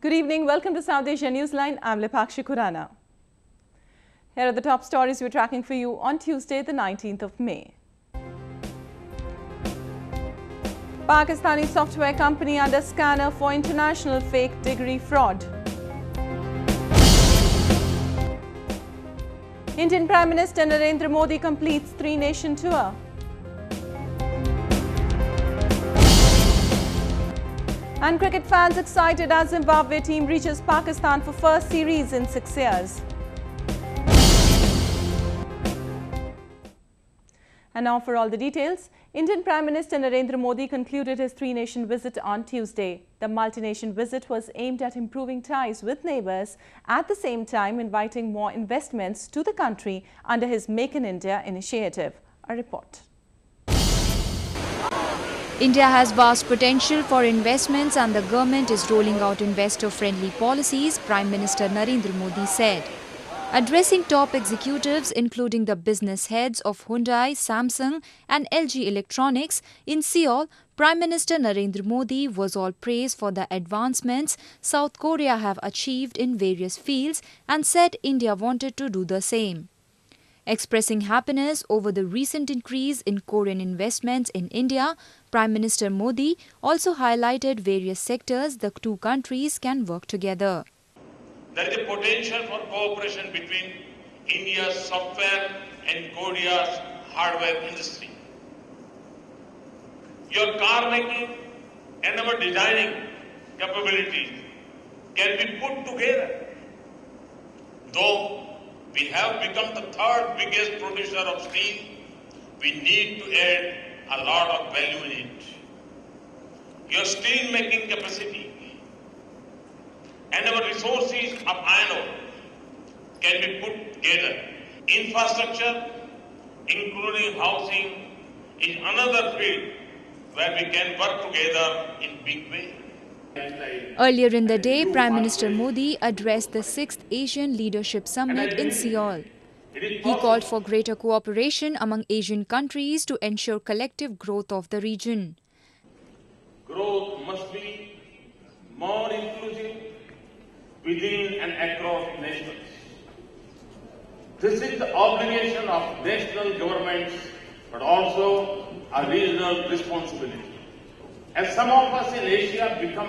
Good evening. Welcome to South Asia Newsline. I'm Lipakshi Khurana. Here are the top stories we're tracking for you on Tuesday, the 19th of May. Pakistani software company under scanner for international fake degree fraud. Indian Prime Minister Narendra Modi completes three-nation tour. And cricket fans excited as Zimbabwe team reaches Pakistan for first series in 6 years. And now for all the details. Indian Prime Minister Narendra Modi concluded his three-nation visit on Tuesday. The multi-nation visit was aimed at improving ties with neighbours, at the same time inviting more investments to the country under his Make in India initiative. A report. India has vast potential for investments and the government is rolling out investor-friendly policies, Prime Minister Narendra Modi said. Addressing top executives including the business heads of Hyundai, Samsung and LG Electronics in Seoul, Prime Minister Narendra Modi was all praise for the advancements South Korea have achieved in various fields and said India wanted to do the same. Expressing happiness over the recent increase in Korean investments in India, Prime Minister Modi also highlighted various sectors the two countries can work together. There is a potential for cooperation between India's software and Korea's hardware industry. Your car making and our designing capabilities can be put together. Though we have become the third biggest producer of steel, we need to add a lot of value in it. Your steel making capacity and our resources of iron ore can be put together. Infrastructure, including housing, is another field where we can work together in big way. Earlier in the day, Prime Minister Modi addressed the 6th Asian Leadership Summit in Seoul. He called for greater cooperation among Asian countries to ensure collective growth of the region. Growth must be more inclusive within and across nations. This is the obligation of national governments, but also a regional responsibility. As some of us in Asia become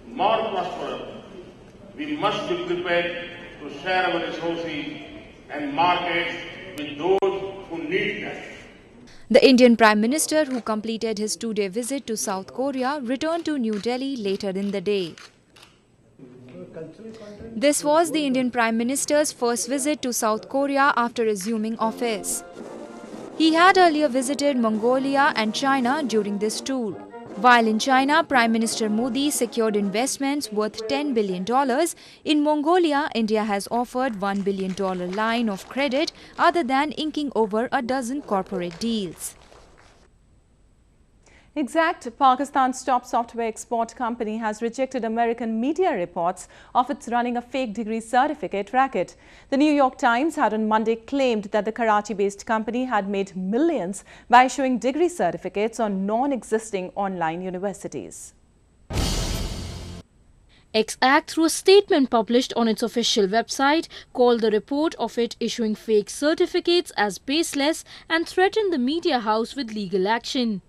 more prosperous, we must be prepared to share our resources and markets with those who need them. The Indian Prime Minister, who completed his two-day visit to South Korea, returned to New Delhi later in the day. This was the Indian Prime Minister's first visit to South Korea after assuming office. He had earlier visited Mongolia and China during this tour. While in China, Prime Minister Modi secured investments worth $10 billion, in Mongolia, India has offered $1 billion line of credit other than inking over a dozen corporate deals. Exact, Pakistan's top software export company, has rejected American media reports of its running a fake degree certificate racket. The New York Times had on Monday claimed that the Karachi-based company had made millions by issuing degree certificates on non-existing online universities. Exact, through a statement published on its official website, called the report of it issuing fake certificates as baseless and threatened the media house with legal action.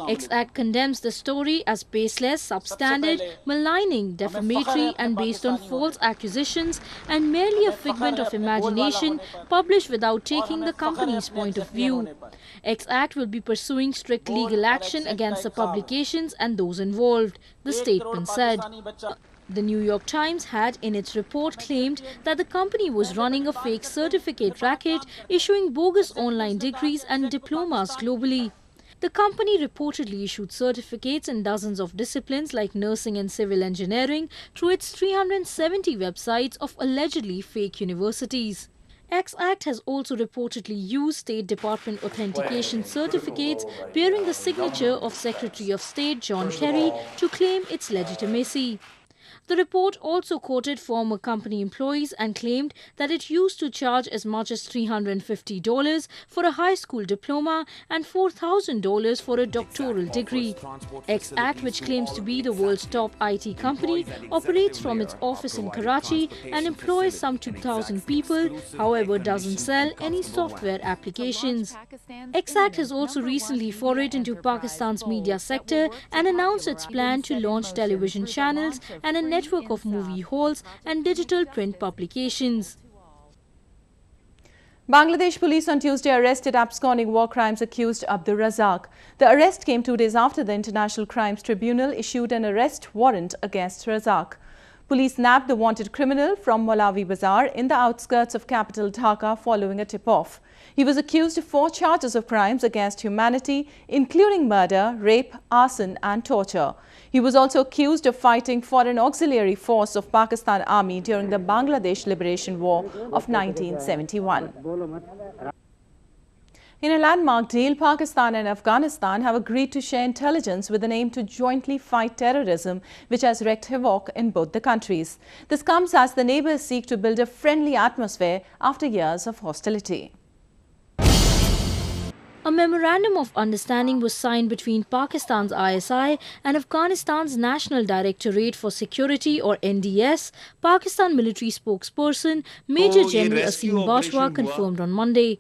Exact condemns the story as baseless, substandard, maligning, defamatory and based on false accusations and merely a figment of imagination published without taking the company's point of view. Exact will be pursuing strict legal action against the publications and those involved, the statement said. The New York Times had in its report claimed that the company was running a fake certificate racket, issuing bogus online degrees and diplomas globally. The company reportedly issued certificates in dozens of disciplines like nursing and civil engineering through its 370 websites of allegedly fake universities. Exact has also reportedly used State Department authentication certificates bearing the signature of Secretary of State John Kerry to claim its legitimacy. The report also quoted former company employees and claimed that it used to charge as much as $350 for a high school diploma and $4,000 for a doctoral degree. X-Act, which claims to be the world's top IT company, operates from its office in Karachi and employs some 2,000 people, however doesn't sell any software applications. X-Act has also recently forayed into Pakistan's media sector and announced its plan to launch television channels and a network of movie halls and digital print publications. Bangladesh police on Tuesday arrested absconding war crimes accused Abdur Razak. The arrest came 2 days after the International Crimes Tribunal issued an arrest warrant against Razak. Police nabbed the wanted criminal from Malawi Bazaar in the outskirts of capital Dhaka following a tip-off. He was accused of 4 charges of crimes against humanity, including murder, rape, arson and torture. He was also accused of fighting for an auxiliary force of Pakistan Army during the Bangladesh Liberation War of 1971. In a landmark deal, Pakistan and Afghanistan have agreed to share intelligence with an aim to jointly fight terrorism, which has wreaked havoc in both the countries. This comes as the neighbours seek to build a friendly atmosphere after years of hostility. A memorandum of understanding was signed between Pakistan's ISI and Afghanistan's National Directorate for Security or NDS, Pakistan military spokesperson Major General Asim Bajwa confirmed on Monday.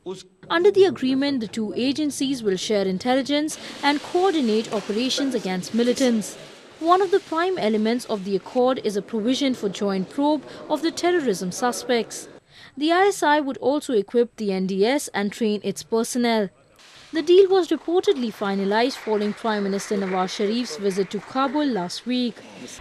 Under the agreement, the two agencies will share intelligence and coordinate operations against militants. One of the prime elements of the accord is a provision for joint probe of the terrorism suspects. The ISI would also equip the NDS and train its personnel. The deal was reportedly finalized following Prime Minister Nawaz Sharif's visit to Kabul last week.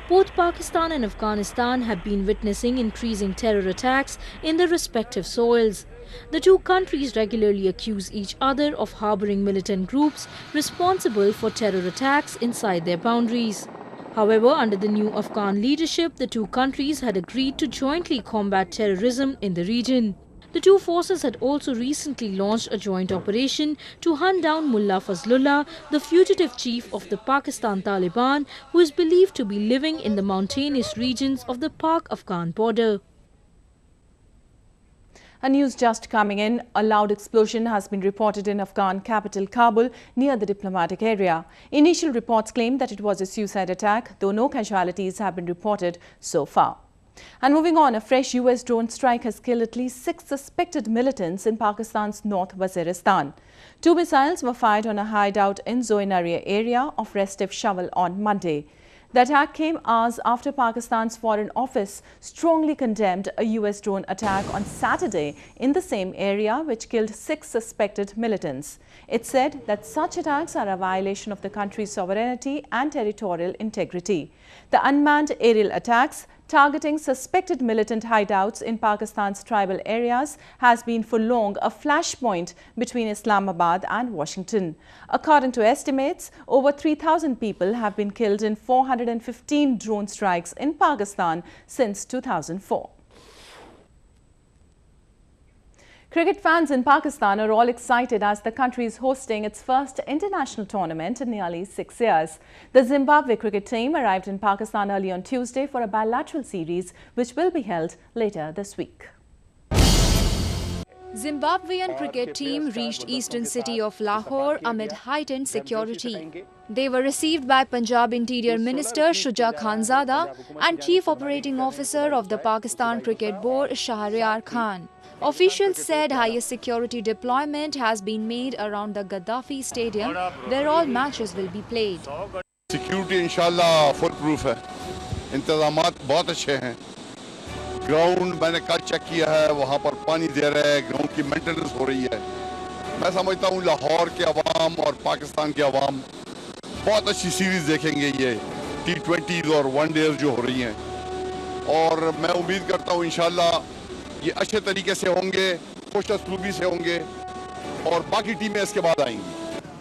Both Pakistan and Afghanistan have been witnessing increasing terror attacks in their respective soils. The two countries regularly accuse each other of harboring militant groups responsible for terror attacks inside their boundaries. However, under the new Afghan leadership, the two countries had agreed to jointly combat terrorism in the region. The two forces had also recently launched a joint operation to hunt down Mullah Fazlullah, the fugitive chief of the Pakistan Taliban, who is believed to be living in the mountainous regions of the Pak-Afghan border. A news just coming in, a loud explosion has been reported in Afghan capital Kabul near the diplomatic area. Initial reports claim that it was a suicide attack, though no casualties have been reported so far. And moving on, a fresh US drone strike has killed at least 6 suspected militants in Pakistan's North Waziristan. 2 missiles were fired on a hideout in Zoinaria area of Restif Shovel on Monday. The attack came hours after Pakistan's Foreign Office strongly condemned a US drone attack on Saturday in the same area, which killed 6 suspected militants. It said that such attacks are a violation of the country's sovereignty and territorial integrity. The unmanned aerial attacks targeting suspected militant hideouts in Pakistan's tribal areas has been for long a flashpoint between Islamabad and Washington. According to estimates, over 3,000 people have been killed in 415 drone strikes in Pakistan since 2004. Cricket fans in Pakistan are all excited as the country is hosting its first international tournament in nearly 6 years. The Zimbabwe cricket team arrived in Pakistan early on Tuesday for a bilateral series which will be held later this week. Zimbabwean cricket team reached eastern city of Lahore amid heightened security. They were received by Punjab Interior Minister Shuja Khanzada and Chief Operating Officer of the Pakistan Cricket Board Shahryar Khan. Officials said highest security deployment has been made around the Gaddafi Stadium, where all matches will be played. Security inshallah full proof है, इंतज़ामात बहुत अच्छे हैं. Ground मैंने कल check किया है, वहाँ पर पानी दे रहा है, ग्राउंड की मेंटेनेंस हो रही है. मैं समझता हूँ लाहौर के अवाम और पाकिस्तान के अवाम बहुत अच्छी सीरीज देखेंगे ये T20s और वनडेज जो हो रही हैं. और मैं उम्मीद करता हूँ इंशाल्लाह ये अच्छे तरीके से होंगे, खुश असलूबी से होंगे और बाकी टीमें इसके बाद आएंगी.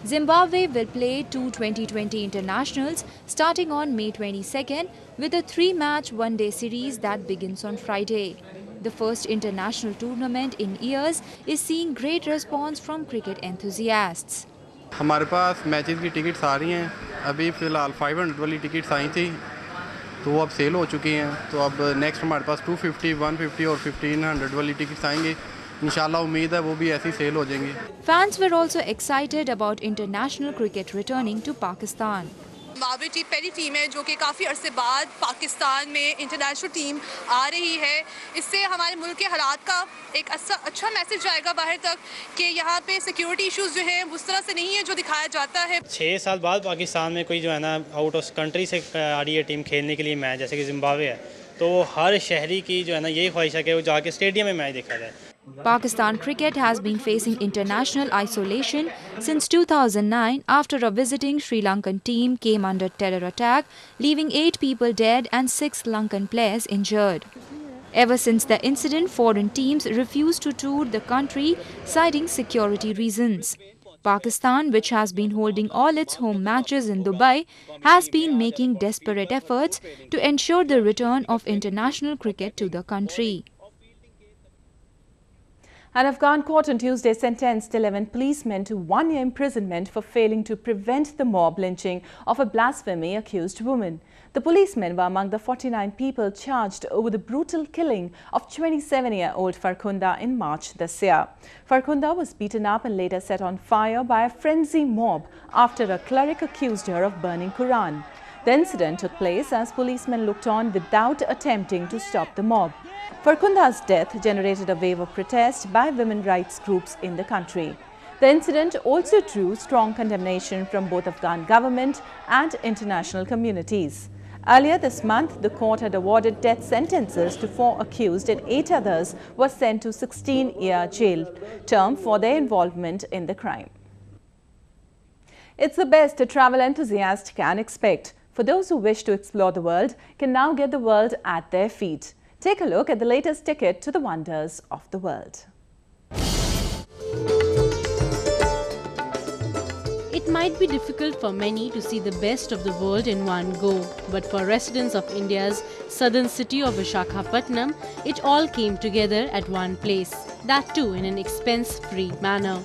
Zimbabwe will play 2 2020 internationals starting on May 22nd with a 3-match one-day series that begins on Friday. The first international tournament in years is seeing great response from cricket enthusiasts. हमारे पास मैचेस की tickets आ रही हैं. अभी फ़िलहाल 500 वाली tickets I थी तो वो अब सेल हो चुकी हैं। तो अब नेक्स्ट हमारे पास 250, 150 और 1500 वाली टिकट्स आएंगे। इंशाल्लाह उम्मीद है वो भी ऐसी सेल हो जाएंगी। Fans were also excited about international cricket returning to Pakistan. Zimbabwe team पहली टीम है जो कि काफ़ी अरसे बाद पाकिस्तान में इंटरनेशनल टीम आ रही है। इससे हमारे मुल्क के हालात का एक अच्छा मैसेज जाएगा बाहर तक कि यहाँ पे सिक्योरिटी इश्यूज जो हैं उस तरह से नहीं है जो दिखाया जाता है। 6 साल बाद पाकिस्तान में कोई जो है ना आउट ऑफ कंट्री से आ रही है टीम खेलने के लिए मैच, जैसे कि जिम्बाब्वे है, तो हर शहरी की जो है ना यही ख्वाहिश है कि वो जाके स्टेडियम में मैच देखा जाए। Pakistan cricket has been facing international isolation since 2009 after a visiting Sri Lankan team came under terror attack, leaving 8 people dead and 6 Lankan players injured. Ever since the incident, foreign teams refused to tour the country, citing security reasons. Pakistan, which has been holding all its home matches in Dubai, has been making desperate efforts to ensure the return of international cricket to the country. An Afghan court on Tuesday sentenced 11 policemen to 1 year imprisonment for failing to prevent the mob lynching of a blasphemy-accused woman. The policemen were among the 49 people charged over the brutal killing of 27-year-old Farkhunda in March this year. Farkhunda was beaten up and later set on fire by a frenzied mob after a cleric accused her of burning Quran. The incident took place as policemen looked on without attempting to stop the mob. Farkhunda's death generated a wave of protest by women's rights groups in the country. The incident also drew strong condemnation from both Afghan government and international communities. Earlier this month, the court had awarded death sentences to 4 accused and 8 others were sent to 16-year jail term for their involvement in the crime. It's the best a travel enthusiast can expect. For those who wish to explore the world, can now get the world at their feet. Take a look at the latest ticket to the wonders of the world. It might be difficult for many to see the best of the world in one go, but for residents of India's southern city of Visakhapatnam, it all came together at one place, that too in an expense-free manner.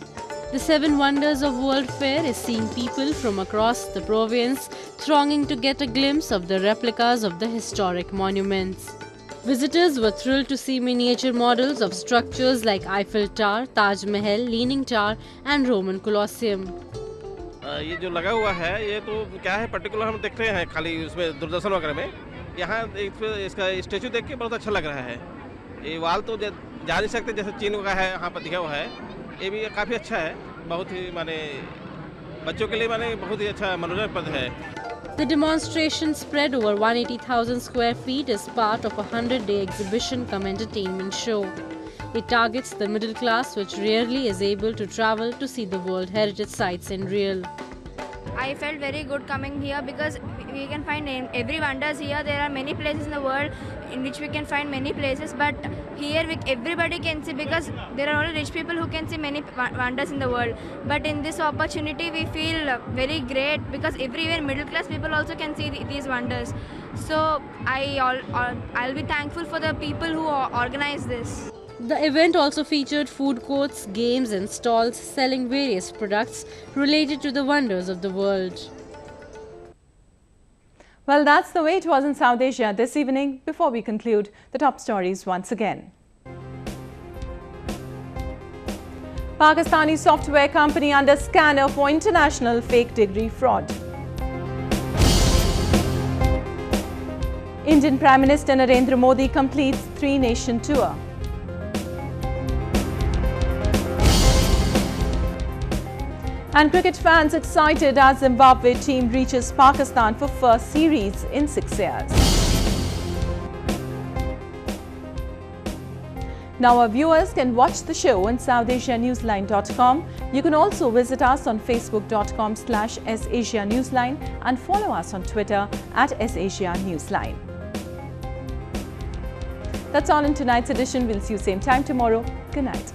The 7 Wonders of World Fair is seeing people from across the province thronging to get a glimpse of the replicas of the historic monuments. Visitors were thrilled to see miniature models of structures like Eiffel Tower, Taj Mahal, Leaning Tower and Roman Colosseum. ये जो लगा हुआ है ये तो क्या है particular हम देख रहे हैं खाली उसमें दूरदर्शन वगैरह में। यहाँ इसका स्टैचू देख के बहुत अच्छा लग रहा है। ये वाल तो जा नहीं सकते जैसे चीन का है यहाँ पर दिखा हुआ है, ये भी काफ़ी अच्छा है, बहुत ही माने बच्चों के लिए माने बहुत ही अच्छा मनोरंजन है। The demonstration spread over 180,000 square feet is part of a 100-day exhibition cum entertainment show. It targets the middle class, which rarely is able to travel to see the World Heritage Sites in real. I felt very good coming here because we can find every wonders here. There are many places in the world in which we can find many places, but here everybody can see because there are only rich people who can see many wonders in the world. But in this opportunity, we feel very great because everywhere middle class people also can see these wonders. So I'll be thankful for the people who organize this. The event also featured food courts, games and stalls selling various products related to the wonders of the world. Well, that's the way it was in South Asia this evening. Before we conclude, the top stories once again. Pakistani software company under scanner for international fake degree fraud. Indian Prime Minister Narendra Modi completes 3-nation tour. And cricket fans excited as Zimbabwe team reaches Pakistan for first series in 6 years. Now our viewers can watch the show on SouthAsiaNewsline.com. You can also visit us on Facebook.com/SAsiaNewsline and follow us on Twitter @SAsiaNewsline. That's all in tonight's edition. We'll see you same time tomorrow. Good night.